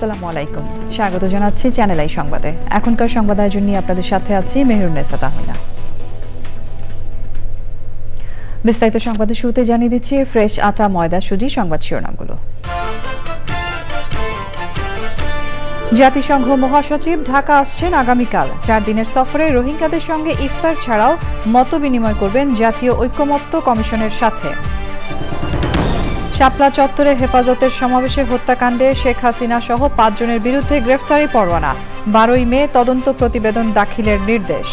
আসসালামু আলাইকুম, স্বাগত জানাচ্ছি চ্যানেল আই সংবাদে। এখনকার সংবাদ আয়োজন নিয়ে আপনাদের সাথে আছি মেহরুন্নেসা তাহমিনা। বিস্তারিত সংবাদের শুরুতে জানিয়ে দিচ্ছি ফ্রেশ আটা ময়দা সুজি সংবাদ শিরোনামগুলো। জাতিসংঘ মহাসচিব ঢাকা আসছেন আগামীকাল। 4 দিনের সফরে রোহিঙ্গাদের সঙ্গে ইফতার ছাড়াও মতবিনিময় করবেন জাতীয় ঐক্যমত্য কমিশনের সাথে। শাপলা চত্বরে হেফাজতের সমাবেশে হত্যাকাণ্ডে শেখ হাসিনা সহ 5 জনের বিরুদ্ধে গ্রেফতারি পরোয়ানা। 12ই মে তদন্ত প্রতিবেদন দাখিলের নির্দেশ।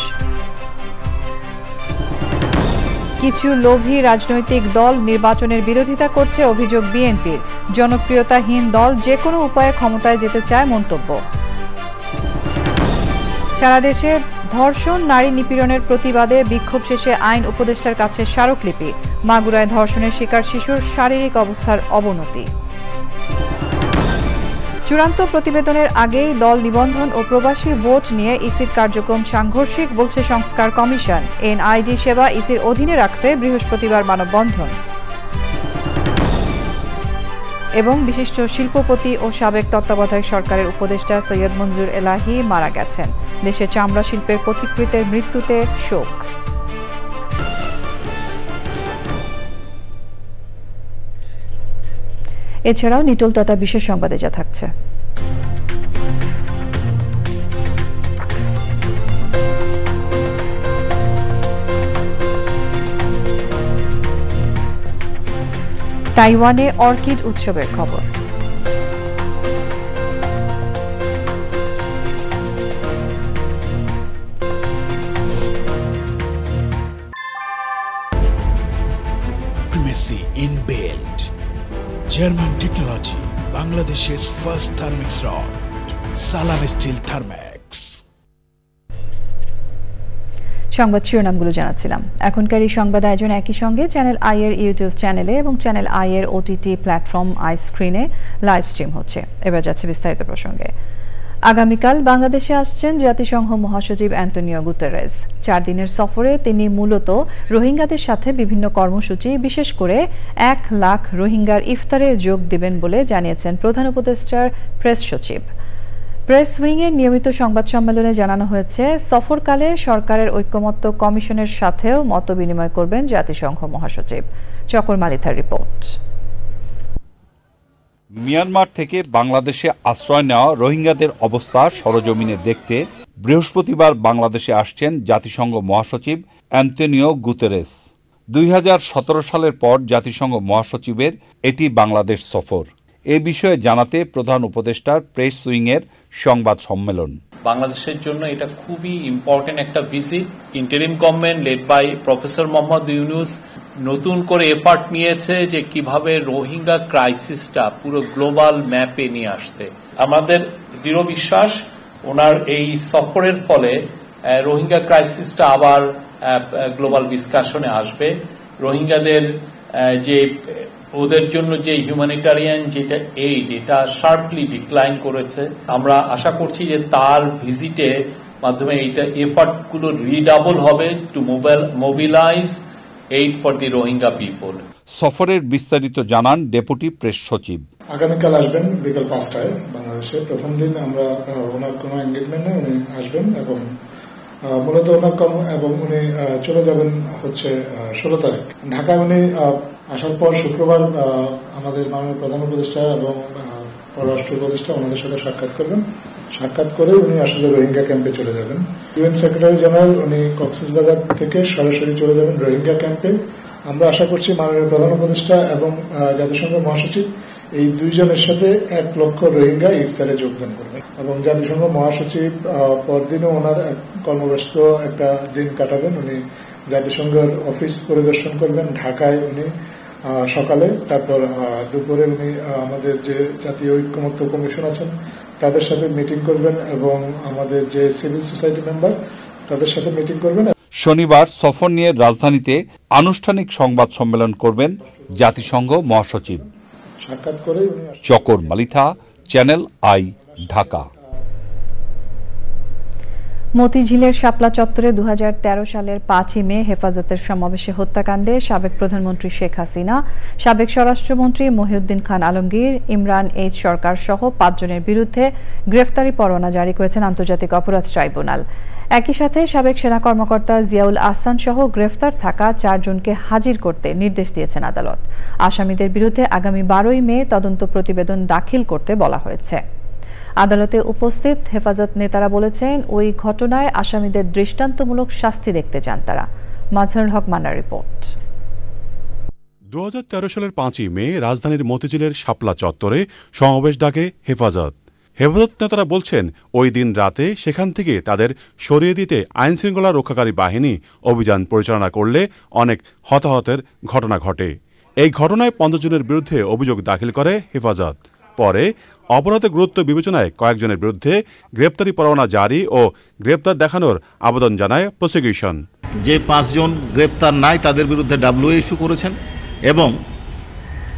কিছু লোভী রাজনৈতিক দল নির্বাচনের বিরোধিতা করছে অভিযোগ বিএনপির। জনপ্রিয়তাহীন দল যে কোনো উপায়ে ক্ষমতায় যেতে চায় মন্তব্য। সারা দেশে ধর্ষণ নারী নিপীড়নের প্রতিবাদে বিক্ষোভ শেষে আইন উপদেষ্টার কাছে স্মারকলিপি। মাগুরায় ধর্ষণের শিকার শিশুর শারীরিক অবস্থার অবনতি। চূড়ান্ত প্রতিবেদনের আগেই দল নিবন্ধন ও প্রবাসী ভোট নিয়ে ইসির কার্যক্রম সাংঘর্ষিক বলছে সংস্কার কমিশন। এনআইডি সেবা ইসির অধীনে রাখতে বৃহস্পতিবার মানববন্ধন। এবং বিশিষ্ট শিল্পপতি ও সাবেক তত্ত্বাবধায়ক সরকারের উপদেষ্টা সৈয়দ মঞ্জুর এলাহি মারা গেছেন। দেশে চামড়া শিল্পের পথিকৃতের মৃত্যুতে শোক। এছাড়াও নিটোল তথা বিশেষ সংবাদে যা থাকছে। তাইওয়ানে অর্কিড উৎসবের খবর। Primacy in build. German technology, Bangladesh's first thermix rod, Salam Steel Thermax. সংবাদ শিরোনামগুলো জানাচ্ছিলাম। এখনকার এই সংবাদ আয়োজন একই সঙ্গে চ্যানেল আই এর ইউটিউব চ্যানেলে এবং চ্যানেল আই এর ওটিটি প্ল্যাটফর্ম আই স্ক্রিনে লাইভ স্ট্রিম হচ্ছে। এবার যাচ্ছে বিস্তারিত প্রসঙ্গে। আগামীকাল বাংলাদেশে আসছেন জাতিসংঘ মহাসচিব অ্যান্টোনিও গুতেরেস। 4 দিনের সফরে তিনি মূলত রোহিঙ্গাদের সাথে বিভিন্ন কর্মসূচি, বিশেষ করে 1 লাখ রোহিঙ্গার ইফতারে যোগ দেবেন বলে জানিয়েছেন প্রধান উপদেষ্টার প্রেস সচিব। প্রেস উইংয়ের নিয়মিত সংবাদ সম্মেলনে জানানো হয়েছে, সফরকালে সরকারের ঐক্যমত্য কমিশনের সাথেও মতবিনিময় করবেন জাতিসংঘ মহাসচিব। চকর মালিথার রিপোর্ট। মিয়ানমার থেকে বাংলাদেশে আশ্রয় নেওয়া রোহিঙ্গাদের অবস্থা সরজমিনে দেখতে বৃহস্পতিবার বাংলাদেশে আসছেন জাতিসংঘ মহাসচিব অ্যান্টোনিও গুতেরেস। 2017 সালের পর জাতিসংঘ মহাসচিবের এটি বাংলাদেশ সফর। এ বিষয়ে জানাতে প্রধান উপদেষ্টার প্রেস উইংয়ের সংবাদ সম্মেলন। বাংলাদেশের জন্য এটা খুবই ইম্পর্টেন্ট একটা visit. Interim government led by professor Mohammad Yunus নতুন করে এফার্ট নিয়েছে যে কিভাবে রোহিঙ্গা ক্রাইসিসটা পুরো গ্লোবাল ম্যাপে নিয়ে আসতে। আমাদের দৃঢ় বিশ্বাস ওনার এই সফরের ফলে রোহিঙ্গা ক্রাইসিসটা আবার গ্লোবাল ডিসকাশনে আসবে। রোহিঙ্গাদের যে ওদের জন্য যে হিউম্যানিটারিয়ান যেটা এইড, এটা শার্পলি ডিক্লাইন করেছে। আমরা আশা করছি যে তার ভিজিটের মাধ্যমে এইটা এফার্টগুলো রিডাবল হবে to mobilize aid for the Rohingya people. সফরের বিস্তারিত জানান ডেপুটি প্রেস সচিব। আগামীকাল আসবেন বিকাল 5টায় বাংলাদেশে। প্রথম দিন আমরা ওনার কোনো এঙ্গেজমেন্ট নেই, উনি আসবেন এবং মূলত ওনার এবং উনি চলে যাবেন হচ্ছে 16 তারিখ। ঢাকায় উনি আসার পর শুক্রবার আমাদের মাননীয় প্রধান উপদেষ্টা এবং পররাষ্ট্র উপদেষ্টা ওনাদের সাথে সাক্ষাৎ করবেন। সাক্ষাৎ করে উনি আসলে রোহিঙ্গা ক্যাম্পে চলে যাবেন। ইউএন সেক্রেটারি জেনারেল উনি কক্সবাজার থেকে সরাসরি চলে যাবেন রোহিঙ্গা ক্যাম্পে। আমরা আশা করছি মাননীয় প্রধান উপদেষ্টা এবং জাতিসংঘ মহাসচিব এই 2 জনের সাথে 1 লক্ষ রোহিঙ্গা ইফতারে যোগদান করবেন এবং জাতিসংঘ মহাসচিব পরদিনও ওনার কর্মব্যস্ত একটা দিন কাটাবেন। উনি জাতিসংঘের অফিস পরিদর্শন করবেন ঢাকায় উনি সকালে, তারপর দুপুরে উনি আমাদের যে জাতীয় ঐক্যমত্য কমিশন আছেন তাদের সাথে মিটিং করবেন এবং আমাদের যে সিভিল সোসাইটি মেম্বার তাদের সাথে মিটিং করবেন। শনিবার সফর নিয়ে রাজধানীতে আনুষ্ঠানিক সংবাদ সম্মেলন করবেন জাতিসংঘ মহাসচিব। সাক্ষাৎ করে চকর মালিথা, চ্যানেল আই, ঢাকা। মতিঝিলের শাপলা চত্বরে 2013 সালের 5ই মে হেফাজতের সমাবেশে হত্যাকাণ্ডে সাবেক প্রধানমন্ত্রী শেখ হাসিনা, সাবেক স্বরাষ্ট্রমন্ত্রী মহিউদ্দিন খান আলমগীর, ইমরান এইচ সরকার সহ 5 জনের বিরুদ্ধে গ্রেফতারি পরোয়ানা জারি করেছেন আন্তর্জাতিক অপরাধ ট্রাইব্যুনাল। একই সাথে সাবেক সেনা কর্মকর্তা জিয়াউল আহসান সহ গ্রেফতার থাকা 4 জনকে হাজির করতে নির্দেশ দিয়েছেন আদালত। আসামিদের বিরুদ্ধে আগামী 12ই মে তদন্ত প্রতিবেদন দাখিল করতে বলা হয়েছে। আদালতে উপস্থিত হেফাজত নেতারা বলেছেন, ওই ঘটনায় আসামিদের দৃষ্টান্তমূলক শাস্তি দেখতে চান তারা। মাজহারুল হক মান্নার রিপোর্ট। 2013 সালের 5ই মে রাজধানীর মতিঝিলের শাপলা চত্বরে সমাবেশ ডাকে হেফাজত। হেফাজত নেতারা বলছেন, ওই দিন রাতে সেখান থেকে তাদের সরিয়ে দিতে আইনশৃঙ্খলা রক্ষাকারী বাহিনী অভিযান পরিচালনা করলে অনেক হতাহতের ঘটনা ঘটে। এই ঘটনায় 50 জনের বিরুদ্ধে অভিযোগ দাখিল করে হেফাজত। পরে অপরাধের গুরুত্ব বিবেচনায় কয়েকজনের বিরুদ্ধে গ্রেপ্তারি পরোয়ানা জারি ও গ্রেপ্তার দেখানোর আবেদন জানায় প্রসিকিউশন। যে 5 জন গ্রেপ্তার নাই তাদের বিরুদ্ধে ডাব্লিউ ইস্যু করেছেন এবং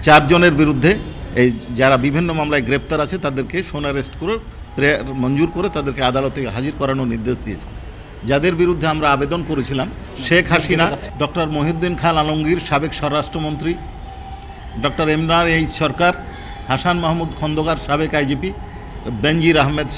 4 জনের বিরুদ্ধে এই যারা বিভিন্ন মামলায় গ্রেপ্তার আছে তাদেরকে সোন অ্যারেস্ট করে মঞ্জুর করে তাদেরকে আদালতে হাজির করানোর নির্দেশ দিয়েছে। যাদের বিরুদ্ধে আমরা আবেদন করেছিলাম শেখ হাসিনা, ডক্টর মহিউদ্দিন খান আলমগীর সাবেক স্বরাষ্ট্রমন্ত্রী, ডক্টর ইমরান এইচ সরকার, হাসান মাহমুদ খন্দকার সাবেক আইজিপি, বেনজির আহমেদ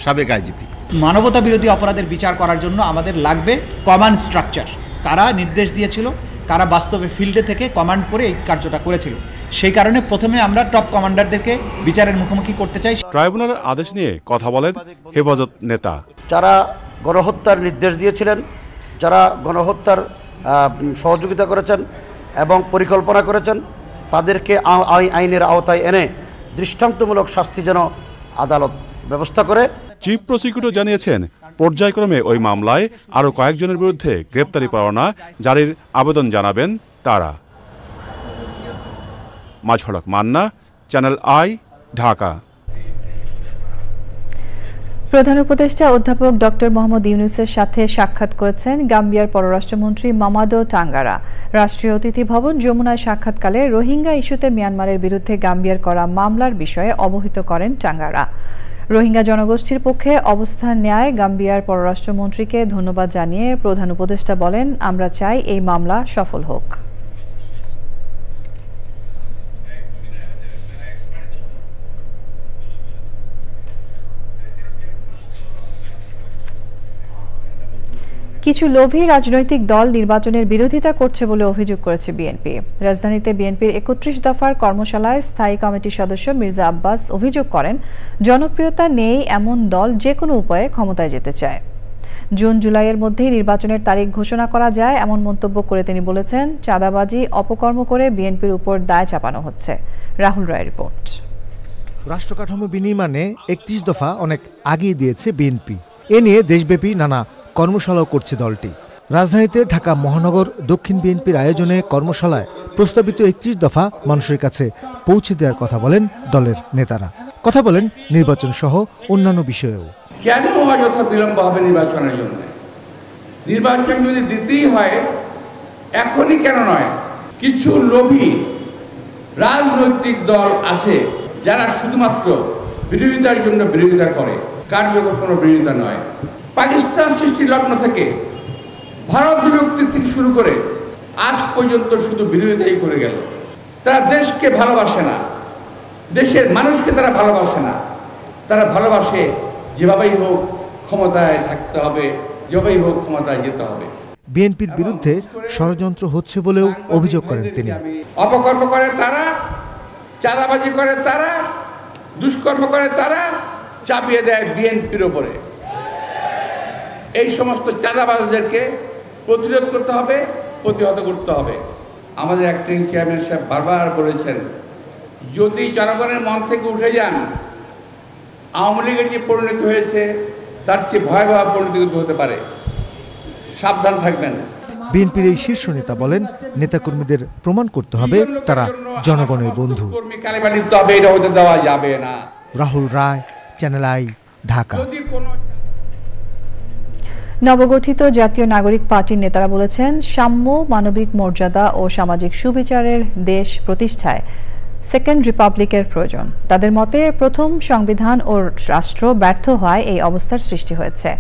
সাবেক আইজিপি। মানবতা বিরোধী অপরাধের বিচার করার জন্য আমাদের লাগবে কমান্ড স্ট্রাকচার। কারা নির্দেশ দিয়েছিল, কারা বাস্তবে ফিল্ডে থেকে কমান্ড করে এই কার্যটা করেছিল, সেই কারণে প্রথমে আমরা টপ কমান্ডারদেরকে বিচারের মুখোমুখি করতে চাই। ট্রাইব্যুনালের আদেশ নিয়ে কথা বলেন হেফাজত নেতা। যারা গণহত্যার নির্দেশ দিয়েছিলেন, যারা গণহত্যার সহযোগিতা করেছেন এবং পরিকল্পনা করেছেন, তাদেরকে আইনের আওতায় এনে দৃষ্টান্তমূলক শাস্তি যেন আদালত ব্যবস্থা করে। চিফ প্রসিকিউটর জানিয়েছেন, পর্যায়ক্রমে ওই মামলায় আরও কয়েকজনের বিরুদ্ধে গ্রেপ্তারি পরোয়ানা জারির আবেদন জানাবেন তারা। মাজহারুল হক মান্না, চ্যানেল আই, ঢাকা। প্রধান উপদেষ্টা অধ্যাপক ডক্টর মোহাম্মদ ইউনূসের সাথে সাক্ষাৎ করেছেন গাম্বিয়ার পররাষ্ট্রমন্ত্রী মামাদো টাঙ্গারা। রাষ্ট্রীয় অতিথি ভবন যমুনায় সাক্ষাৎকালে রোহিঙ্গা ইস্যুতে মিয়ানমারের বিরুদ্ধে গাম্বিয়ার করা মামলার বিষয়ে অবহিত করেন টাঙ্গারা। রোহিঙ্গা জনগোষ্ঠীর পক্ষে অবস্থান নেয় গাম্বিয়ার পররাষ্ট্রমন্ত্রীকে ধন্যবাদ জানিয়ে প্রধান উপদেষ্টা বলেন, আমরা চাই এই মামলা সফল হোক। কিছু লোভী রাজনৈতিক দল নির্বাচনের বিরোধিতা করছে বলে অভিযোগ করেছে বিএনপি। রাজধানীতে বিএনপির 31 দফার কর্মশালায় স্থায়ী কমিটির সদস্য মির্জা আব্বাস অভিযোগ করেন, জনপ্রিয়তা নেই এমন দল যে কোনো উপায়ে ক্ষমতায় যেতে চায়। জুন জুলাইয়ের মধ্যেই নির্বাচনের তারিখ ঘোষণা করা যায় এমন মন্তব্য করে তিনি বলেছেন, চাঁদাবাজি অপকর্ম করে বিএনপির উপর দায় চাপানো হচ্ছে। রাহুল রায় রিপোর্ট। রাষ্ট্রকাঠামো বিনির্মাণে 31 দফা অনেক আগিয়ে দিয়েছে বিএনপি। এ নিয়ে দেশব্যাপী নানা কর্মশালাও করছে দলটি। রাজধানীতে ঢাকা মহানগর দক্ষিণ বিএনপির আয়োজনে কর্মশালায় প্রস্তাবিত 31 দফা মানুষের কাছে পৌঁছে দেওয়ার কথা বলেন দলের নেতারা। কথা বলেন নির্বাচন সহ অন্যান্য বিষয়েও। কেন অযথা বিলম্ব হবে নির্বাচনের জন্য? নির্বাচন যদি দিতেই হয় এখনই কেন নয়? কিছু লোভী রাজনৈতিক দল আছে যারা শুধুমাত্র বিরোধিতার জন্য বিরোধিতা করে, কার্যকর কোনো বিরোধিতা নয়। পাকিস্তান সৃষ্টির লগ্ন থেকে ভারত বিভক্তির থেকে শুরু করে আজ পর্যন্ত শুধু বিরোধিতাই করে গেল। তারা দেশকে ভালোবাসে না, দেশের মানুষকে তারা ভালোবাসে না। তারা ভালোবাসে যেভাবেই হোক ক্ষমতায় থাকতে হবে, যেভাবেই হোক ক্ষমতায় যেতে হবে। বিএনপির বিরুদ্ধে ষড়যন্ত্র হচ্ছে বলেও অভিযোগ করেন তিনি। অপকর্ম করে তারা, চাঁদাবাজি করে তারা, দুষ্কর্ম করে তারা, চাপিয়ে দেয় বিএনপির ওপরে। এই সমস্ত চাঁদাবাজদেরকে প্রতিরোধ করতে হবে, প্রতিহত করতে হবে। আমাদের অ্যাক্টিং চেয়ারম্যান সাহেব বারবার বলেছেন, যদি জনগণের মন থেকে উঠে যান, আওয়ামী লীগের যে পরিণতি হয়েছে তার চেয়ে ভয়াবহ পরিণতি হতে পারে, সাবধান থাকবেন। বিএনপির এই শীর্ষ নেতা বলেন, নেতাকর্মীদের প্রমাণ করতে হবে তারা জনগণের বন্ধু। কর্মী কালিমা নিতে হবে, এটা হতে দেওয়া যাবে না। রাহুল রায়, চ্যানেল আই, ঢাকা। নবগঠিত জাতীয় নাগরিক পার্টির নেতারা বলেছেন, সাম্য, মানবিক মর্যাদা ও সামাজিক সুবিচারের দেশ প্রতিষ্ঠায় সেকেন্ড রিপাবলিকের প্রয়োজন। তাদের মতে প্রথম সংবিধান ও রাষ্ট্র ব্যর্থ হওয়ায় এই অবস্থার সৃষ্টি হয়েছে।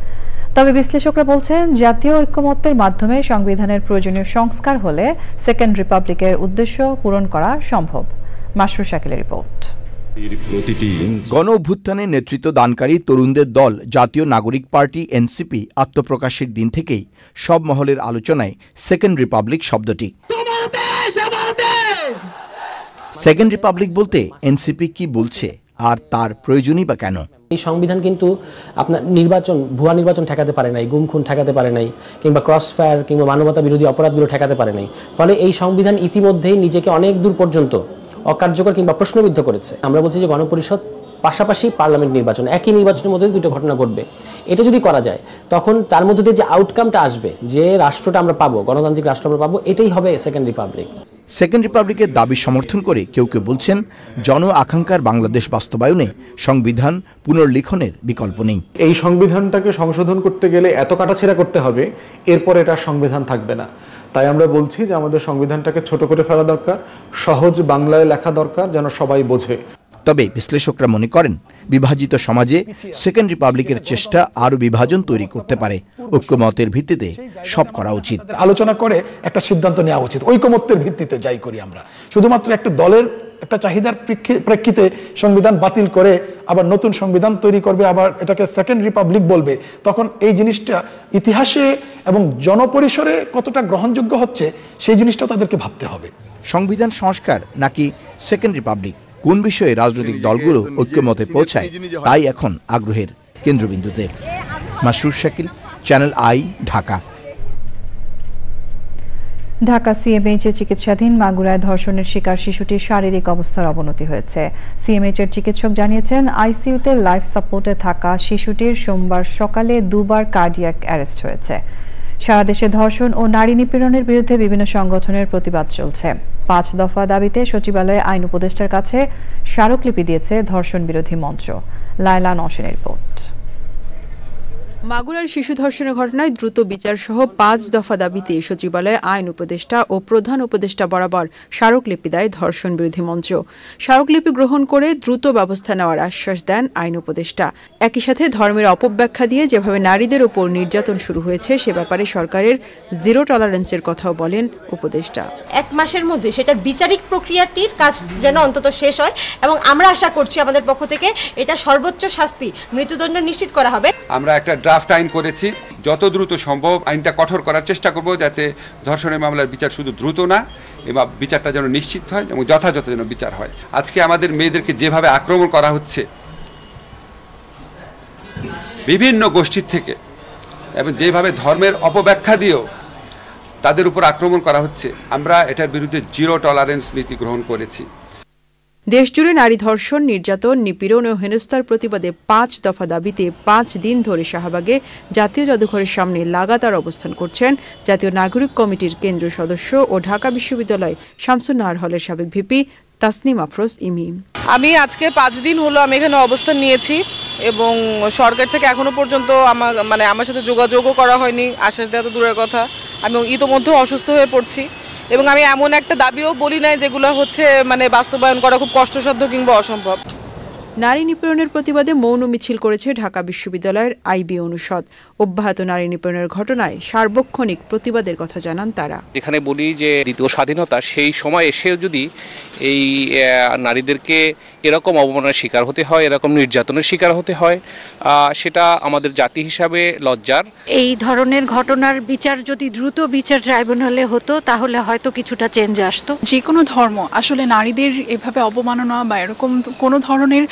তবে বিশ্লেষকরা বলছেন জাতীয় ঐক্যমত্যের মাধ্যমে সংবিধানের প্রয়োজনীয় সংস্কার হলে সেকেন্ড রিপাবলিকের উদ্দেশ্য পূরণ করা সম্ভব। মাসরুর শাকিলের রিপোর্ট। গণ অভ্যুত্থানে নেতৃত্ব দানকারী তরুণদের দল জাতীয় নাগরিক পার্টি এনসিপি আত্মপ্রকাশের দিন থেকেই সব মহলের আলোচনায় সেকেন্ড রিপাবলিক শব্দটি। সেকেন্ড রিপাবলিক বলতে এনসিপি কি বলছে আর তার প্রয়োজনই বা কেন? এই সংবিধান কিন্তু আপনার নির্বাচন, ভুয়া নির্বাচন ঠেকাতে পারে নাই, গুম খুন ঠেকাতে পারে নাই, কিংবা ক্রসফায়ার কিংবা মানবতা বিরোধী অপরাধগুলো ঠেকাতে পারে নাই। ফলে এই সংবিধান ইতিমধ্যেই নিজেকে অনেক দূর পর্যন্ত অকার্যকর কিংবা প্রশ্নবিদ্ধ করেছে। আমরা বলছি যে গণপরিষদ পাশাপাশি পার্লামেন্ট নির্বাচন, একই নির্বাচনের মধ্যে দুটো ঘটনা ঘটবে। এটা যদি করা যায় তখন তার মধ্যে দিয়ে যে আউটকামটা আসবে, যে রাষ্ট্রটা আমরা পাবো, গণতান্ত্রিক রাষ্ট্র আমরা পাবো, এটাই হবে সেকেন্ড রিপাবলিক। সেকেন্ড রিপাবলিকের দাবি সমর্থন করে কেউ কেউ বলছেন জন আকাঙ্ক্ষার বাংলাদেশ বাস্তবায়নে সংবিধান পুনর্লিখনের বিকল্প নেই। এই সংবিধানটাকে সংশোধন করতে গেলে এত কাটাছেঁড়া করতে হবে, এরপর এটা সংবিধান থাকবে না। তাই আমরা বলছি যে আমাদের সংবিধানটাকে ছোট করে ফেলা দরকার, সহজ বাংলায় লেখা দরকার, যেন সবাই বোঝে। তবে বিশ্লেষকরা মনে করেন বিভাজিত সমাজে সেকেন্ড রিপাবলিকের চেষ্টা আরও বিভাজন তৈরি করতে পারে। ঐক্যমতের ভিত্তিতে সব করা উচিত। আলোচনা করে একটা সিদ্ধান্ত নেওয়া উচিত, ঐক্যমত্যের ভিত্তিতে যাই করি আমরা। শুধুমাত্র একটা দলের একটা চাহিদার প্রেক্ষিতে সংবিধান বাতিল করে আবার নতুন সংবিধান তৈরি করবে, আবার এটাকে সেকেন্ড রিপাবলিক বলবে, তখন এই জিনিসটা ইতিহাসে এবং জনপরিসরে কতটা গ্রহণযোগ্য হচ্ছে সেই জিনিসটা তাদেরকে ভাবতে হবে। সংবিধান সংস্কার নাকি সেকেন্ড রিপাবলিক, কোন বিষয়ে রাজনৈতিক দলগুলো ঐক্যমতে পৌঁছায় তাই এখন আগ্রহের কেন্দ্রবিন্দুতে। Masrur Shakil, Channel I, Dhaka. ঢাকা সিএমএইচে চিকিৎসাধীন মাগুরায় ধর্ষণের শিকার শিশুটির শারীরিক অবস্থার অবনতি হয়েছে। সিএমএইচের চিকিৎসক জানিয়েছেন আইসিইউতে লাইফ সাপোর্টে থাকা শিশুটির সোমবার সকালে দুবার কার্ডিয়াক অ্যারেস্ট হয়েছে। সারা দেশে ধর্ষণ ও নারী নিপীড়নের বিরুদ্ধে বিভিন্ন সংগঠনের প্রতিবাদ চলছে। 5 দফা দাবিতে সচিবালয়ে আইন উপদেষ্টার কাছে স্মারকলিপি দিয়েছে ধর্ষণ বিরোধী মঞ্চ। লায়লা নওশিনের রিপোর্ট। মাগুরার শিশু ধর্ষণের ঘটনায় দ্রুত বিচার সহ 5 দফা দাবিতে সচিবালয়ে আইন উপদেষ্টা ও প্রধান উপদেষ্টা বরাবর স্মারকলিপি দেয় ধর্ষণ বিরোধী মঞ্চ। স্মারকলিপি গ্রহণ করে দ্রুত ব্যবস্থা নেওয়ার আশ্বাস দেন আইন উপদেষ্টা। একই সাথে ধর্মের অপব্যাখ্যা দিয়ে যেভাবে নারীদের উপর নির্যাতন শুরু হয়েছে সে ব্যাপারে সরকারের জিরো টলারেন্সের কথাও বলেন উপদেষ্টা। 1 মাসের মধ্যে সেটার বিচারিক প্রক্রিয়াটির কাজ যেন অন্তত শেষ হয় এবং আমরা আশা করছি আমাদের পক্ষ থেকে এটা সর্বোচ্চ শাস্তি, মৃত্যুদণ্ড নিশ্চিত করা হবে। আমরা একটা ড্রাফট আইন করেছি, যত দ্রুত সম্ভব আইনটা কঠোর করার চেষ্টা করব, যাতে ধর্ষণের মামলার বিচার শুধু দ্রুত না, এবং বিচারটা যেন নিশ্চিত হয় এবং যথাযথ যেন বিচার হয়। আজকে আমাদের মেয়েদেরকে যেভাবে আক্রমণ করা হচ্ছে বিভিন্ন গোষ্ঠীর থেকে, এবং যেভাবে ধর্মের অপব্যাখ্যা দিয়েও তাদের উপর আক্রমণ করা হচ্ছে, আমরা এটার বিরুদ্ধে জিরো টলারেন্স নীতি গ্রহণ করেছি। দেশজুড়ে নারী ধর্ষণ, নির্যাতন, নিপীড়ন ও হেনস্থার প্রতিবাদে 5 দফা দাবিতে 5 দিন ধরে শাহবাগে জাতীয় জাদুঘরের সামনে লাগাতার অবস্থান করছেন জাতীয় নাগরিক কমিটির কেন্দ্রীয় সদস্য ও ঢাকা বিশ্ববিদ্যালয় শামসুন নাহার হলের সাবেক ভিপি তাসনিম আফরোজ ইমি। আমি আজকে 5 দিন হলো আমি এখানে অবস্থান নিয়েছি এবং সরকার থেকে এখনো পর্যন্ত আমার সাথে যোগাযোগও করা হয়নি। আশ্বাস দেওয়া তো দূরের কথা, আমি ইতোমধ্যে অসুস্থ হয়ে পড়ছি এবং আমি এমন একটা দাবিও বলি নাই যেগুলো হচ্ছে বাস্তবায়ন করা খুব কষ্টসাধ্য কিংবা অসম্ভব। নারী নিপীড়নের প্রতিবাদে মৌন মিছিল করেছে ঢাকা বিশ্ববিদ্যালয়ের আইবি অনুষদ। অব্যাহত নারী নিপীড়নের ঘটনায় সার্বক্ষণিক প্রতিবাদের কথা জানান তারা। যেখানে বলি যে দ্বিতীয় স্বাধীনতা, সেই সময় এসেও যদি এই নারীদেরকে এরকম অবমাননার শিকার হতে হয়, এরকম নির্যাতনের শিকার হতে হয়, সেটা আমাদের জাতি হিসাবে লজ্জার। এই ধরনের ঘটনার বিচার যদি দ্রুত বিচার ট্রাইব্যুনালে হতো তাহলে হয়তো কিছুটা চেঞ্জ আসতো। যে কোনো ধর্ম আসলে নারীদের এভাবে অবমাননা বা এরকম কোনো ধরনের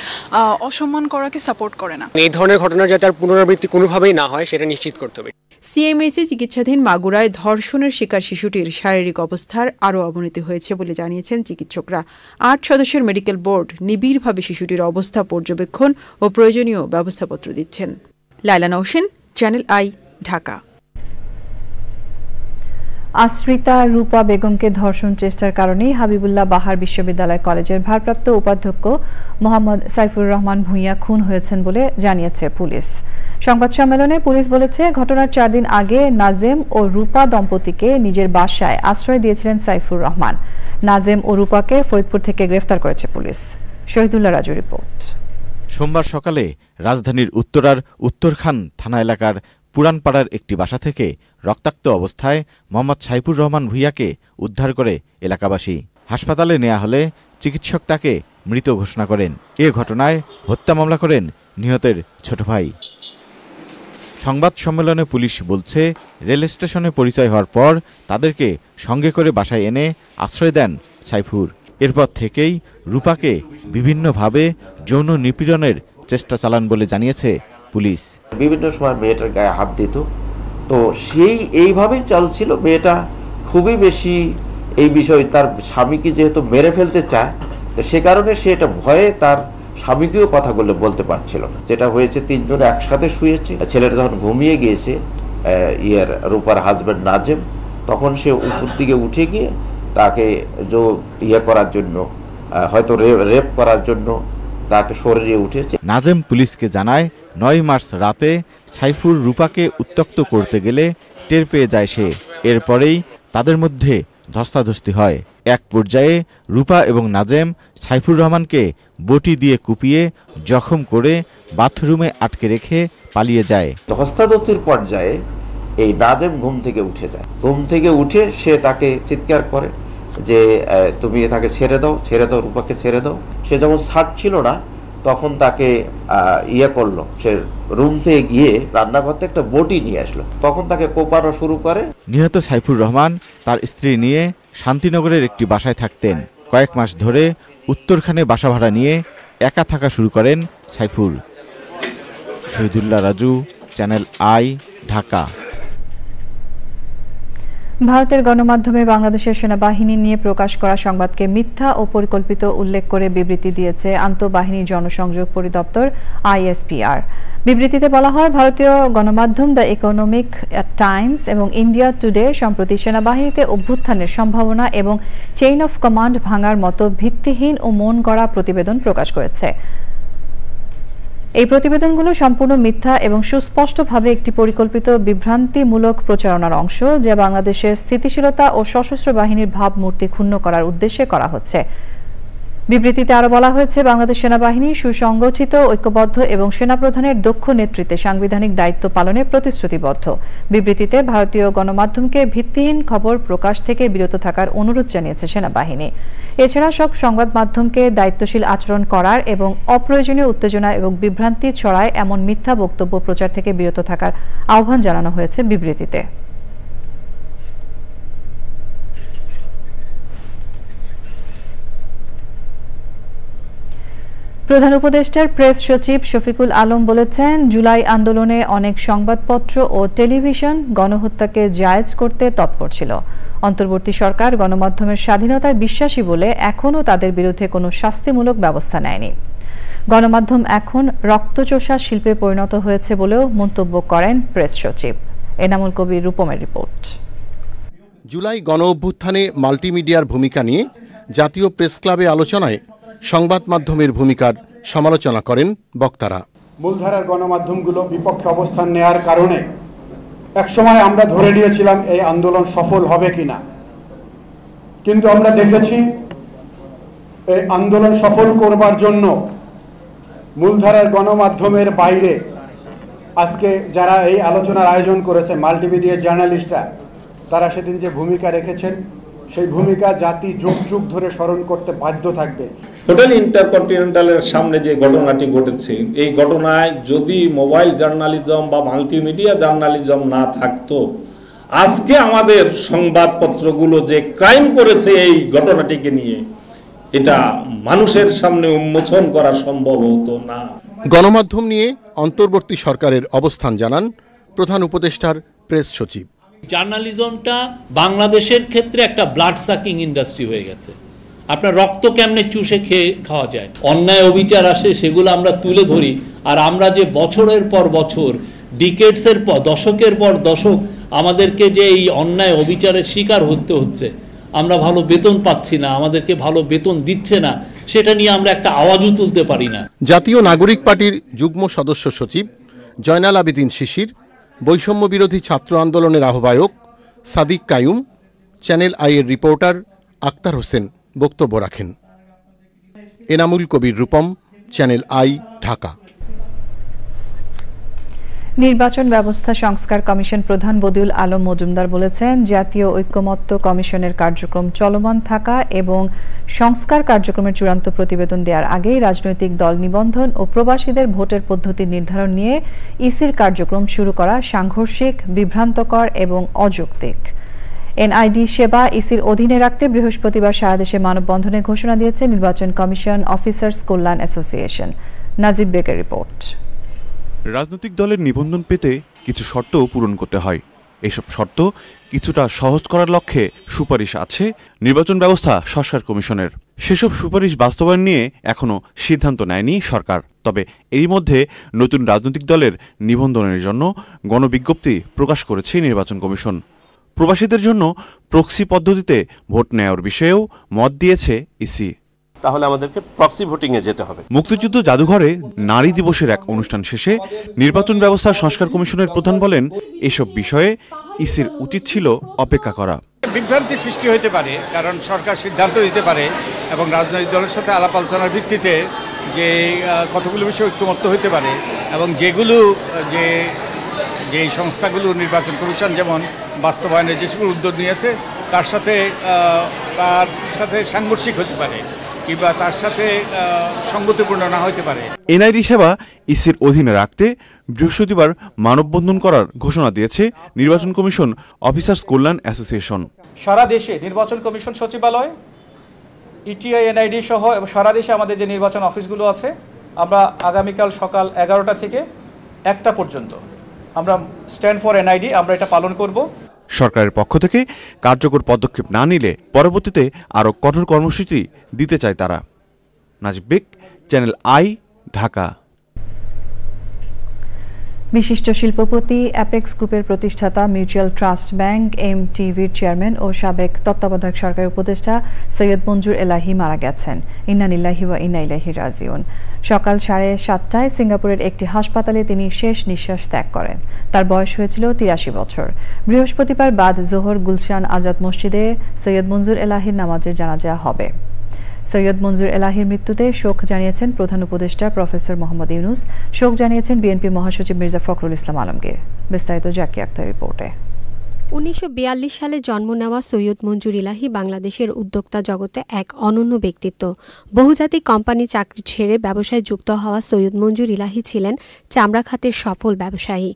অসম্মান করাকে সাপোর্ট করে না। এই ধরনের ঘটনা যাতে আর পুনরাবৃত্তি কোনোভাবেই না হয় সেটা নিশ্চিত করতে হবে। সিএমএইচে চিকিৎসাধীন মাগুরায় ধর্ষণের শিকার শিশুটির শারীরিক অবস্থার আরও অবনতি হয়েছে বলে জানিয়েছেন চিকিৎসকরা। 8 সদস্যের মেডিকেল বোর্ড নিবিড়ভাবে শিশুটির অবস্থা পর্যবেক্ষণ ও প্রয়োজনীয় ব্যবস্থাপত্র দিচ্ছেন। Laila Naushin, Channel I, Dhaka. আশ্রিতা রূপা বেগমকে ধর্ষণ চেষ্টার কারণেই হাবিবুল্লাহ বাহার বিশ্ববিদ্যালয় কলেজের ভারপ্রাপ্ত উপাধ্যক্ষ মোহাম্মদ সাইফুর রহমান ভূঁইয়া খুন হয়েছেন বলে জানিয়েছে পুলিশ। সংবাদ সম্মেলনে পুলিশ বলেছে, ঘটনার 4 দিন আগে নাজেম ও রূপা দম্পতিকে নিজের বাসায় আশ্রয় দিয়েছিলেন সাইফুর রহমান। নাজেম ও রূপাকে ফরিদপুর থেকে গ্রেফতার করেছে পুলিশ। শহীদুল্লাহ রাজু রিপোর্ট। সোমবার সকালে রাজধানীর উত্তরার উত্তরখান থানা এলাকার পুরানপাড়ার একটি বাসা থেকে রক্তাক্ত অবস্থায় মোহাম্মদ সাইফুর রহমান ভূঁইয়াকে উদ্ধার করে এলাকাবাসী। হাসপাতালে নেওয়া হলে চিকিৎসক তাকে মৃত ঘোষণা করেন। এ ঘটনায় হত্যা মামলা করেন নিহতের ছোট ভাই। সংবাদ সম্মেলনে পুলিশ বলছে, রেল স্টেশনে পরিচয় হওয়ার পর তাদেরকে সঙ্গে করে বাসায় এনে আশ্রয় দেন সাইফুর। এরপর থেকেই রূপাকে বিভিন্নভাবে যৌন নিপীড়নের চেষ্টা চালান বলে জানিয়েছে পুলিশ। বিভিন্ন সময় মেয়েটার গায়ে হাত দিত, তো সেই এইভাবেই চলছিল। মেয়েটা খুবই বেশি এই বিষয়ে তার স্বামীকে যেহেতু মেরে ফেলতে চায়, তো সে কারণে সে এটা ভয়ে তার স্বামীকেও কথাগুলো বলতে পারছিল না। যেটা হয়েছে, তিনজনে একসাথে শুয়েছে। ছেলেটা যখন ঘুমিয়ে গিয়েছে, রূপার হাজব্যান্ড নাজেম, তখন সে উপর দিকে উঠে গিয়ে তাকে করার জন্য, হয়তো রেপ করার জন্য তাকে সরিয়ে উঠেছে। নাজেম পুলিশকে জানায়, 9 মার্চ রাতে সাইফুর রূপাকে উত্ত্যক্ত করতে গেলে টের পেয়ে যায় সে। এরপরেই তাদের মধ্যে ধস্তাধস্তি হয়। এক পর্যায়ে রূপা এবং নাজেম সাইফুর রহমানকে বটি দিয়ে কুপিয়ে জখম করে বাথরুমে আটকে রেখে পালিয়ে যায়। ধস্তাধস্তির পর্যায়ে এই নাজেম ঘুম থেকে উঠে যায়। ঘুম থেকে উঠে সে তাকে চিৎকার করে যে তুমি তাকে ছেড়ে দাও, রূপাকে ছেড়ে দাও। সে যখন ছাড়ছিল না, তখন তাকে করলো, সে রুম থেকে গিয়ে রান্নাঘর থেকে একটা বটি নিয়ে আসলো, তখন তাকে কোপানো শুরু করে। নিহত সাইফুর রহমান তার স্ত্রী নিয়ে শান্তিনগরের একটি বাসায় থাকতেন। কয়েক মাস ধরে উত্তরখানে বাসা ভাড়া নিয়ে একা থাকা শুরু করেন সাইফুর। Shahidullah Raju, Channel I, Dhaka. ভারতের গণমাধ্যমে বাংলাদেশের সেনাবাহিনী নিয়ে প্রকাশ করা সংবাদকে মিথ্যা ও পরিকল্পিত উল্লেখ করে বিবৃতি দিয়েছে আন্তঃবাহিনী জনসংযোগ পরিদপ্তর ISPR। বিবৃতিতে বলা হয়, ভারতীয় গণমাধ্যম দ্য ইকোনমিক টাইমস এবং ইন্ডিয়া টুডে সম্প্রতি সেনাবাহিনীতে অভ্যুত্থানের সম্ভাবনা এবং চেইন অফ কমান্ড ভাঙার মতো ভিত্তিহীন ও মন গড়া প্রতিবেদন প্রকাশ করেছে। এই প্রতিবেদনগুলো সম্পূর্ণ মিথ্যা এবং সুস্পষ্টভাবে একটি পরিকল্পিত বিভ্রান্তিমূলক প্রচারণার অংশ, যা বাংলাদেশের স্থিতিশীলতা ও সশস্ত্র বাহিনীর ভাবমূর্তি ক্ষুণ্ণ করার উদ্দেশ্যে করা হচ্ছে। বিবৃতিতে আরও বলা হয়েছে, বাংলাদেশ সেনাবাহিনী সুসংগঠিত, ঐক্যবদ্ধ এবং সেনাপ্রধানের দক্ষ নেতৃত্বে সাংবিধানিক দায়িত্ব পালনে প্রতিশ্রুতিবদ্ধ। বিবৃতিতে ভারতীয় গণমাধ্যমকে ভিত্তিহীন খবর প্রকাশ থেকে বিরত থাকার অনুরোধ জানিয়েছে সেনাবাহিনী। এছাড়া সব সংবাদ মাধ্যমকে দায়িত্বশীল আচরণ করার এবং অপ্রয়োজনীয় উত্তেজনা এবং বিভ্রান্তি ছড়ায় এমন মিথ্যা বক্তব্য প্রচার থেকে বিরত থাকার আহ্বান জানানো হয়েছে বিবৃতিতে। প্রধান উপদেষ্টার প্রেস সচিব শফিকুল আলম বলেছেন, জুলাই আন্দোলনে অনেক সংবাদপত্র ও টেলিভিশন গণহত্যাকে জায়েজ করতে তৎপর ছিল। অন্তর্বর্তী সরকার গণমাধ্যমের স্বাধীনতায় বিশ্বাসী বলে এখনও তাদের বিরুদ্ধে কোনো শাস্তিমূলক ব্যবস্থা নেয়নি। গণমাধ্যম এখন রক্তচোষা শিল্পে পরিণত হয়েছে বলেও মন্তব্য করেন প্রেস সচিব। এনামুল কবির রূপমের রিপোর্ট। জুলাই গণঅভ্যুত্থানে মাল্টিমিডিয়ার ভূমিকা নিয়ে জাতীয় প্রেস ক্লাবে আলোচনায় সংবাদ মাধ্যমের ভূমিকার সমালোচনা করেন বক্তারা। মূলধারার গণমাধ্যমগুলো বিপক্ষে অবস্থান নেয়ার কারণে একসময় আমরা ধরে নিয়েছিলাম এই আন্দোলন সফল হবে কিনা, কিন্তু আমরা দেখেছি এই আন্দোলন সফল করবার জন্য মূলধারার গণমাধ্যমের বাইরে আজকে যারা এই আলোচনার আয়োজন করেছে, মাল্টিমিডিয়া জার্নালিস্টরা, তারা সেদিন যে ভূমিকা রেখেছেন, সেই ভূমিকা জাতি যুগ যুগ ধরে স্মরণ করতে বাধ্য থাকবে। হোটেল ইন্টারকন্টিনেন্টালের সামনে যে ঘটনাটি ঘটেছে, এই ঘটনায় যদি মোবাইল জার্নালিজম বা মাল্টিমিডিয়া জার্নালিজম না থাকতো, আজকে আমাদের সংবাদপত্রগুলো যে ক্রাইম করেছে এই ঘটনাটিকে নিয়ে, এটা মানুষের সামনে উন্মোচন করা সম্ভব হতো না। গণমাধ্যম নিয়ে অন্তর্বর্তী সরকারের অবস্থান জানান প্রধান উপদেষ্টার প্রেস সচিব। জার্নালিজমটা বাংলাদেশের ক্ষেত্রে একটা ব্লাড সাকিং ইন্ডাস্ট্রি হয়ে গেছে। আপনার রক্ত কেমনে চুষে খাওয়া যায়, অন্যায় অবিচার আসে, সেগুলো আমরা তুলে ধরি। আর আমরা যে বছরের পর বছর, ডিকেডসের পর দশকের পর দশক আমাদেরকে যে এই অন্যায় অবিচারের শিকার হতে হচ্ছে, আমরা ভালো বেতন পাচ্ছি না, আমাদেরকে ভালো বেতন দিচ্ছে না, সেটা নিয়ে আমরা একটা আওয়াজও তুলতে পারি না। জাতীয় নাগরিক পার্টির যুগ্ম সদস্য সচিব জয়নাল আবেদিন শিশির, বৈষম্য বিরোধী ছাত্র আন্দোলনের আহ্বায়ক সাদিক কায়ুম, চ্যানেল আইয়ের রিপোর্টার আক্তার হোসেন বক্তব্য রাখেন। Enamul Kabir Rupam, channel I, Dhaka. নির্বাচন ব্যবস্থা সংস্কার কমিশন প্রধান বদিউল আলম মজুমদার বলেছেন, জাতীয় ঐক্যমত্য কমিশনের কার্যক্রম চলমান থাকা এবং সংস্কার কার্যক্রমের চূড়ান্ত প্রতিবেদন দেওয়ার আগেই রাজনৈতিক দল নিবন্ধন ও প্রবাসীদের ভোটের পদ্ধতি নির্ধারণ নিয়ে ইসির কার্যক্রম শুরু করা সাংঘর্ষিক, বিভ্রান্তকর এবং অযৌক্তিক। এনআইডি সেবা ইসির অধীনে রাখতে বৃহস্পতিবার সারা দেশে মানববন্ধনে ঘোষণা দিয়েছে নির্বাচন কমিশন অফিসার্স কল্যাণ অ্যাসোসিয়েশন। নাজিব বেকের রিপোর্ট। রাজনৈতিক দলের নিবন্ধন পেতে কিছু শর্ত পূরণ করতে হয়। এইসব শর্ত কিছুটা সহজ করার লক্ষ্যে সুপারিশ আছে নির্বাচন ব্যবস্থা সংস্কার কমিশনের। সেসব সুপারিশ বাস্তবায়ন নিয়ে এখনও সিদ্ধান্ত নেয়নি সরকার। তবে এরই মধ্যে নতুন রাজনৈতিক দলের নিবন্ধনের জন্য গণবিজ্ঞপ্তি প্রকাশ করেছে নির্বাচন কমিশন। প্রবাসীদের জন্য প্রক্সি পদ্ধতিতে ভোট নেওয়ার বিষয়েও মত দিয়েছে ইসি। তাহলে আমাদেরকে প্রক্সি ভোটিং এ যেতে হবে। মুক্তিযুদ্ধ জাদুঘরে নারী দিবসের এক অনুষ্ঠান শেষে নির্বাচন ব্যবস্থা সংস্কার কমিশনের প্রধান বলেন, এসব বিষয়ে ইসির উচিত ছিল অপেক্ষা করা। বিভ্রান্তি সৃষ্টি হতে পারে, কারণ সরকার সিদ্ধান্ত নিতে পারে এবং রাজনৈতিক দলের সাথে আলাপ আলোচনার ভিত্তিতে যে কতগুলো বিষয় ঐক্যমত্য হতে পারে এবং যেগুলো যে সংস্থাগুলো নির্বাচন কমিশন যেমন বাস্তবায়নের যে সকল উদ্যোগ নিয়েছে তার সাথে সাংঘর্ষিক হতে পারে কিংবা তার সাথে সঙ্গতিপূর্ণ না হতে পারে। এনআইডি সেবা ইসির অধীনে রাখতে বৃহস্পতিবার মানববন্ধন করার ঘোষণা দিয়েছে নির্বাচন কমিশন অফিসার্স কল্যাণ অ্যাসোসিয়েশন। সারা দেশে নির্বাচন কমিশন সচিবালয়, ইটিআই, এনআইডি সহ সারা দেশে আমাদের যে নির্বাচন অফিসগুলো আছে, আমরা আগামীকাল সকাল 11টা থেকে 1টা পর্যন্ত আমরা স্ট্যান্ড ফর এনআইডি আমরা এটা পালন করব। সরকারের পক্ষ থেকে কার্যকর পদক্ষেপ না নিলে পরবর্তীতে আরও কঠোর কর্মসূচি দিতে চায় তারা। Najib Bek, channel I, Dhaka. বিশিষ্ট শিল্পপতি অ্যাপেক্স গ্রুপের প্রতিষ্ঠাতা মিউচুয়াল ট্রাস্ট ব্যাংক এমটিভির চেয়ারম্যান ও সাবেক তত্ত্বাবধায়ক সরকারের উপদেষ্টা সৈয়দ মঞ্জুর এলাহি মারা গেছেন। ইন্না লিল্লাহি ওয়া ইন্না ইলাইহি রাজিউন। সকাল 7:30টায় সিঙ্গাপুরের একটি হাসপাতালে তিনি শেষ নিঃশ্বাস ত্যাগ করেন। তার বয়স হয়েছিল 83 বছর। বৃহস্পতিবার বাদ জোহর গুলশান আজাদ মসজিদে সৈয়দ মঞ্জুর এলাহির নামাজের জানাজা হবে। সৈয়দ মঞ্জুর এলাহির মৃত্যুতে শোক জানিয়েছেন প্রধান উপদেষ্টা প্রফেসর মোহাম্মদ ইউনুস। শোক জানিয়েছেন বিএনপি মহাসচিব মির্জা ফখরুল ইসলাম আলমগীর। বিস্তারিত জাকি আক্তার রিপোর্টে। 1942 সালে জন্ম নেওয়া সৈয়দ মঞ্জুর এলাহি বাংলাদেশের উদ্যোক্তা জগতে এক অনন্য ব্যক্তিত্ব। বহুজাতিক কোম্পানি চাকরি ছেড়ে ব্যবসায় যুক্ত হওয়া সৈয়দ মঞ্জুর এলাহি ছিলেন চামড়া খাতের সফল ব্যবসায়ী।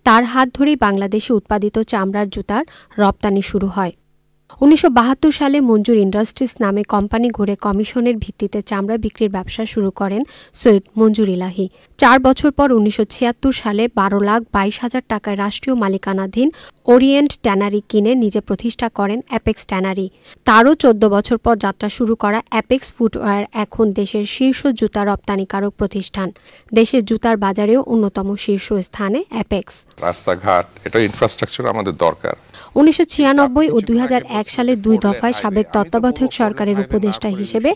তার হাত ধরেই বাংলাদেশে উৎপাদিত চামড়ার জুতার রপ্তানি শুরু হয়। 1972 সালে মঞ্জুর ইন্ডাস্ট্রিজ নামে কোম্পানি গড়ে কমিশনের ভিত্তিতে চামড়া বিক্রির ব্যবসা শুরু করেন সৈয়দ মঞ্জুর এলাহি। 4 বছর পর 1976 সালে 12,22,000 টাকায় রাষ্ট্রীয় মালিকানাধীন ওরিয়েন্ট ট্যানারি কিনে নিজে প্রতিষ্ঠা করেন অ্যাপেক্স ট্যানারি। তারও 14 বছর পর যাত্রা শুরু করা অ্যাপেক্স ফুটওয়্যার এখন দেশের শীর্ষ জুতা রপ্তানিকারক প্রতিষ্ঠান। দেশের জুতার বাজারেও অন্যতম শীর্ষ স্থানে অ্যাপেক্স। রাস্তাঘাট, এটা ইনফ্রাস্ট্রাকচার আমাদের দরকার। 1996 ও 2001 সালে 2 দফায় সাবেক তত্ত্বাবধায়ক সরকারের উপদেষ্টা হিসেবে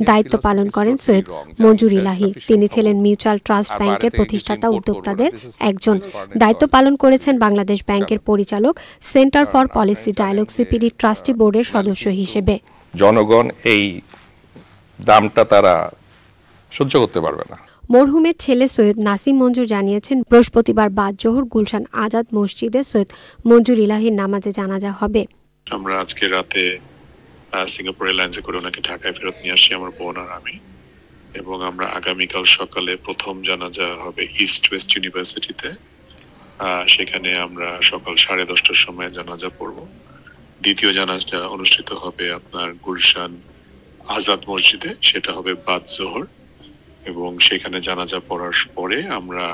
দায়িত্ব পালন করেন সৈয়দ মঞ্জুর এলাহি। তিনি ছিলেন মিউচুয়াল ট্রাস্ট ব্যাংকের প্রতিষ্ঠাতা উদ্যোক্তাদের একজন। দায়িত্ব পালন করেছেন বাংলাদেশ ব্যাংকের পরিচালক, centre for policy dialogue CPD trustee বোর্ডের সদস্য হিসেবে। জনগণ এই দামটা তারা সহ্য করতে পারবে না। মরহুমের ছেলে সৈয়দ নাসিম মঞ্জুর জানিয়েছেন, বৃহস্পতিবার বাদ জোহর গুলশান আজাদ মসজিদে সৈয়দ মঞ্জুর এলাহির নামাজে জানাজা হবে। আমরা আজকে রাতে সিঙ্গাপুর এয়ারলাইন্সে করে ওনাকে ঢাকায় ফেরত নিয়ে আসি আমার বোন আর আমি, এবং আমরা আগামীকাল সকালে প্রথম জানাজা হবে ইস্ট ওয়েস্ট ইউনিভার্সিটিতে। সেখানে আমরা সকাল 10:30টার সময় জানাজা পড়ব। দ্বিতীয় জানাজা অনুষ্ঠিত হবে আপনার গুলশান আজাদ মসজিদে, সেটা হবে বাদ জোহর, এবং সেখানে জানাজা পড়ার পরে আমরা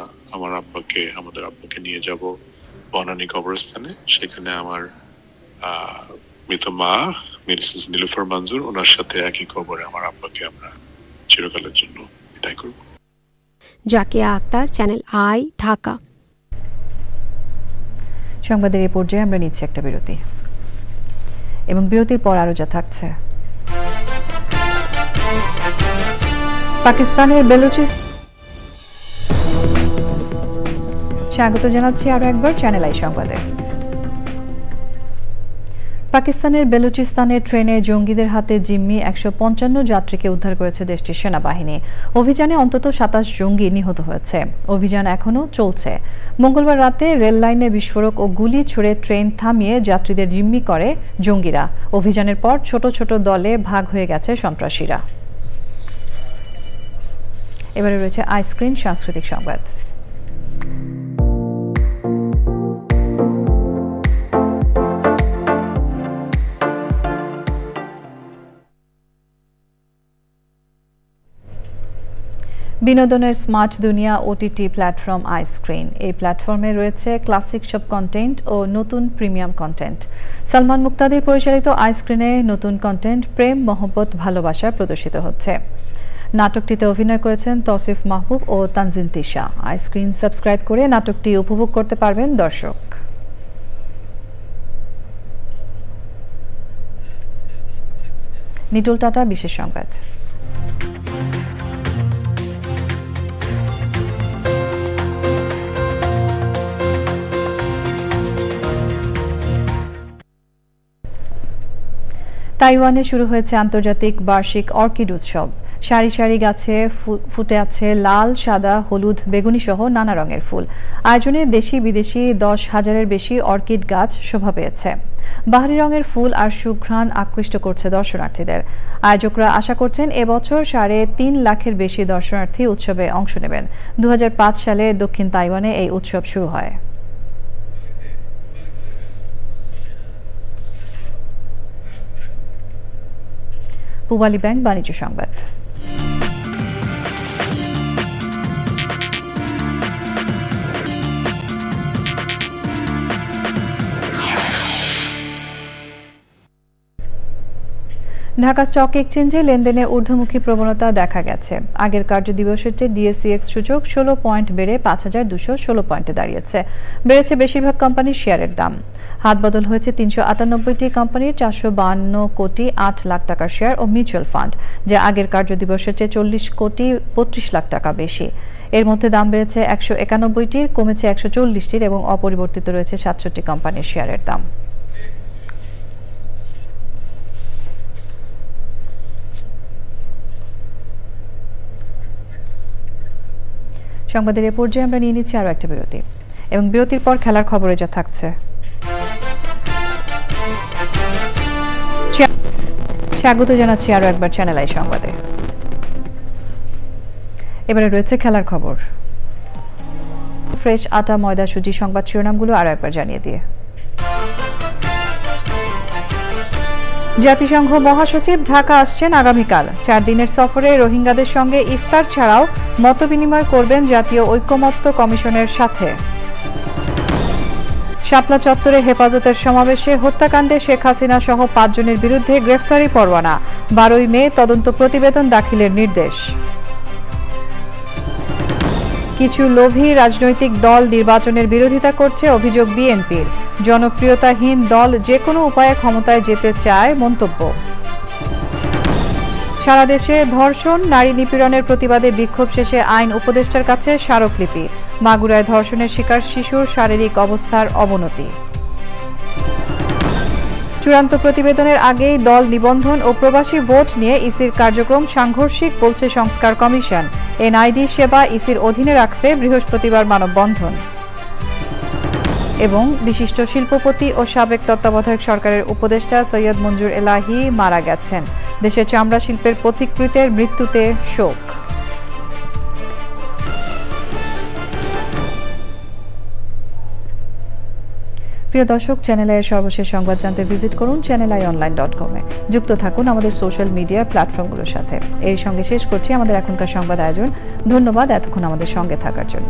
আমাদের আব্বাকে নিয়ে যাব বনানী কবরস্থানে। সেখানে আমার মৃত মা মিসেস নীলুফার মঞ্জুর, ওনার সাথে একই কবরে আমার আব্বাকে আমরা চিরকালের জন্য বিদায় করব। Zakia Akter, channel I, Dhaka. সংবাদের এই পর্যায়ে আমরা নিচ্ছি একটা বিরতি, এবং বিরতির পর আরো যা থাকছে। পাকিস্তানের স্বাগত জানাচ্ছি আরো একবার চ্যানেল আই সংবাদে। পাকিস্তানের বেলুচিস্তানের ট্রেনে জঙ্গিদের হাতে জিম্মি ১৫৫ যাত্রীকে উদ্ধার করেছে দেশটির সেনাবাহিনী। অভিযানে অন্তত ২৭ জঙ্গি নিহত হয়েছে। অভিযান এখনও চলছে। মঙ্গলবার রাতে রেল লাইনে বিস্ফোরক ও গুলি ছুড়ে ট্রেন থামিয়ে যাত্রীদের জিম্মি করে জঙ্গিরা। অভিযানের পর ছোট ছোট দলে ভাগ হয়ে গেছে সন্ত্রাসীরা। এবারে রয়েছে আইস্ক্রিন সাংস্কৃতিক সংবাদ। বিনোদনের স্মার্ট দুনিয়া ওটিটি প্ল্যাটফর্ম আইস্ক্রিন। এই প্ল্যাটফর্মে রয়েছে ক্লাসিক সব কন্টেন্ট ও নতুন প্রিমিয়াম কন্টেন্ট। সালমান মুক্তাদির পরিচালিত আইস্ক্রিনে নতুন কন্টেন্ট প্রেম, মহব্বত, ভালোবাসা প্রদর্শিত হচ্ছে। নাটকটিতে অভিনয় করেছেন তৌসিফ মাহবুব ও তানজিন তিশা। আইস্ক্রিন সাবস্ক্রাইব করে নাটকটি উপভোগ করতে পারবেন দর্শক। নিটুল টাটা, বিশেষ সংবাদ। তাইওয়ানে শুরু হয়েছে আন্তর্জাতিক বার্ষিক অর্কিড উৎসব। সারি সারি গাছে ফুটে আছে লাল, সাদা, হলুদ, বেগুনি সহ নানা রঙের ফুল। আয়োজনে দেশি বিদেশি ১০,০০০-এর বেশি অর্কিড গাছ শোভা পেয়েছে। বাহারি রঙের ফুল আর সুঘ্রাণ আকৃষ্ট করছে দর্শনার্থীদের। আয়োজকরা আশা করছেন এবছর ৩.৫ লাখের বেশি দর্শনার্থী উৎসবে অংশ নেবেন। ২০০৫ সালে দক্ষিণ তাইওয়ানে এই উৎসব শুরু হয়। পূবালী ব্যাংক বাণিজ্য সংবাদ। ঢাকা স্টক এক্সচেঞ্জে লেনদেনে ঊর্ধ্বমুখী প্রবণতা দেখা গেছে। আগের কার্যদিবসের চেয়ে ডিএসইএক্স সূচক ১৬ পয়েন্ট বেড়ে ৫,২১৬ পয়েন্টে দাঁড়িয়েছে। বেড়েছে বেশিরভাগ কোম্পানির শেয়ারের দাম। হাতবদল হয়েছে ৩৯৮টি কোম্পানির ৪৫২ কোটি ৮ লাখ টাকার শেয়ার ও মিউচুয়াল ফান্ড, যা আগের কার্যদিবসের চেয়ে ৪০ কোটি ৩৫ লাখ টাকা বেশি। এর মধ্যে দাম বেড়েছে ১৯১টির, কমেছে ১৪০টির এবং অপরিবর্তিত রয়েছে ৬৭টি কোম্পানির শেয়ারের দাম। সংবাদের এ পর্যায়ে আমরা নিয়ে নিচ্ছি আরও একটা বিরতি, এবং বিরতির পর খেলার খবরে যা থাকছে। স্বাগত জানাচ্ছি আরও একবার চ্যানেল আই সংবাদে। এবারে রয়েছে খেলার খবর। ফ্রেশ আটা, ময়দা, সুজি সংবাদ শিরোনামগুলো আরও একবার জানিয়ে দিয়ে। জাতিসংঘ মহাসচিব ঢাকা আসছেন আগামীকাল। ৪ দিনের সফরে রোহিঙ্গাদের সঙ্গে ইফতার ছাড়াও মতবিনিময় করবেন জাতীয় ঐকমত্য কমিশনের সাথে। শাপলা চত্বরে হেফাজতের সমাবেশে হত্যাকাণ্ডে শেখ হাসিনা সহ ৫ জনের বিরুদ্ধে গ্রেফতারি পরোয়ানা। ১২ই মে তদন্ত প্রতিবেদন দাখিলের নির্দেশ। কিছু লোভী রাজনৈতিক দল নির্বাচনের বিরোধিতা করছে অভিযোগ বিএনপির। জনপ্রিয়তাহীন দল যে কোনো উপায়ে ক্ষমতায় যেতে চায় মন্তব্য। সারা দেশে ধর্ষণ, নারী নিপীড়নের প্রতিবাদে বিক্ষোভ শেষে আইন উপদেষ্টার কাছে স্মারকলিপি। মাগুরায় ধর্ষণের শিকার শিশুর শারীরিক অবস্থার অবনতি। চূড়ান্ত প্রতিবেদনের আগেই দল নিবন্ধন ও প্রবাসী ভোট নিয়ে ইসির কার্যক্রম সাংঘর্ষিক বলছে সংস্কার কমিশন। এনআইডি সেবা ইসির অধীনে রাখতে বৃহস্পতিবার মানববন্ধন। এবং বিশিষ্ট শিল্পপতি ও সাবেক তত্ত্বাবধায়ক সরকারের উপদেষ্টা সৈয়দ মঞ্জুর এলাহি মারা গেছেন। দেশের চামড়া শিল্পের পথিকৃতের মৃত্যুতে শোক। প্রিয় দর্শক, চ্যানেল আইয়ের সর্বশেষ সংবাদ জানতে ভিজিট করুন channelionline.com-এ। যুক্ত থাকুন আমাদের সোশ্যাল মিডিয়া প্ল্যাটফর্মগুলোর সাথে। এর সঙ্গে শেষ করছি আমাদের এখনকার সংবাদ আয়োজন। ধন্যবাদ এতক্ষণ আমাদের সঙ্গে থাকার জন্য।